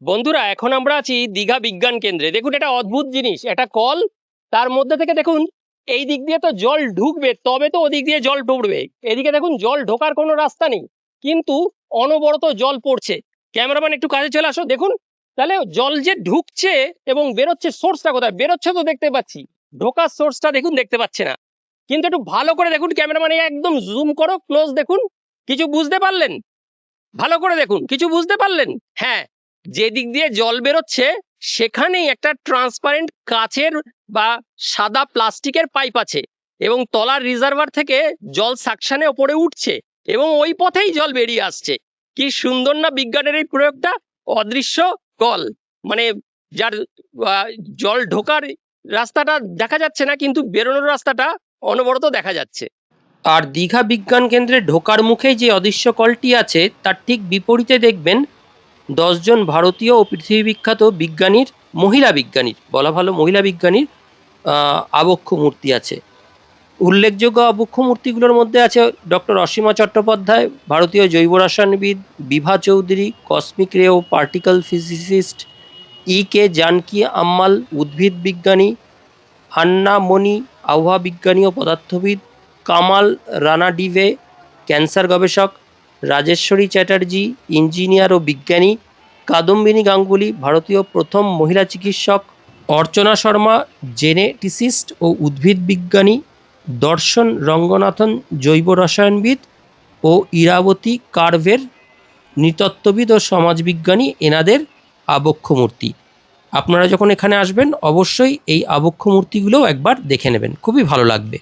বন্ধুরা, এখন আমরা আছি দীঘা বিজ্ঞান কেন্দ্রে। দেখুন, এটা অদ্ভুত জিনিস, একটা কল, তার মধ্যে থেকে দেখুন এই দিক দিয়ে তো জল ঢুকবে, তবে তো ওদিক দিয়ে জল ঢুকবে। এদিকে দেখুন জল ঢোকার কোনো রাস্তা নেই, কিন্তু অনবরত জল পড়ছে। ক্যামেরাম্যান একটু কাছে চলে আসো। দেখুন তাহলে জল যে ঢুকছে এবং বেরোচ্ছে, সোর্সটা কোথায়? বেরোচ্ছে তো দেখতে পাচ্ছি, ঢোকার সোর্সটা দেখুন দেখতে পাচ্ছে না। কিন্তু একটু ভালো করে দেখুন, ক্যামেরাম্যান একদম জুম করো, ক্লোজ দেখুন। কিছু বুঝতে পারলেন? ভালো করে দেখুন, কিছু বুঝতে পারলেন? হ্যাঁ, যে দিক দিয়ে জল বেরোচ্ছে সেখানেই একটা ট্রান্সপারেন্ট কাচের বা সাদা প্লাস্টিকের পাইপ আছে, এবং তলার রিজার্ভার থেকে জল সাকশনে ওপরে উঠছে এবং ওই পথেই জল বেরিয়ে আসছে। কি সুন্দর না বিজ্ঞানের এই প্রয়োগটা! অদৃশ্য কল, মানে যার জল ঢোকার রাস্তাটা দেখা যাচ্ছে না, কিন্তু বেরোনোর রাস্তাটা অনবরত দেখা যাচ্ছে। আর দীঘা বিজ্ঞান কেন্দ্রে ঢোকার মুখেই যে অদৃশ্য কলটি আছে, তার ঠিক বিপরীতে দেখবেন 10 জন ভারতীয় ও পৃথিবী বিখ্যাত বিজ্ঞানীর, মহিলা বিজ্ঞানীর বলা ভালো, মহিলা বিজ্ঞানীর আবক্ষ মূর্তি আছে। উল্লেখযোগ্য আবক্ষ মূর্তিগুলোর মধ্যে আছে ডক্টর অসীমা চট্টোপাধ্যায়, ভারতীয় জৈব রসায়নবিদ; বিভা চৌধুরী, কসমিক রে ও পার্টিকেল ফিজিসিস্ট; কে জানকী আম্মাল, উদ্ভিদ বিজ্ঞানী; আন্না মণি, আবহাওয়া বিজ্ঞানী ও পদার্থবিদ; কামাল রানাডিভে, ক্যান্সার গবেষক; রাজেশ্বরী চ্যাটার্জি, ইঞ্জিনিয়ার ও বিজ্ঞানী; কাদম্বিনী গাঙ্গুলি, ভারতীয় প্রথম মহিলা চিকিৎসক; অর্চনা শর্মা, জেনেটিসিস্ট ও উদ্ভিদ বিজ্ঞানী; দর্শন রঙ্গনাথন, জৈব রসায়নবিদ; ও ইরাবতী কারভের, নৃতত্ত্ববিদ ও সমাজবিজ্ঞানী এনাদের আবক্ষ মূর্তি। আপনারা যখন এখানে আসবেন অবশ্যই এই আবক্ষ মূর্তিগুলোও একবার দেখে নেবেন, খুবই ভালো লাগবে।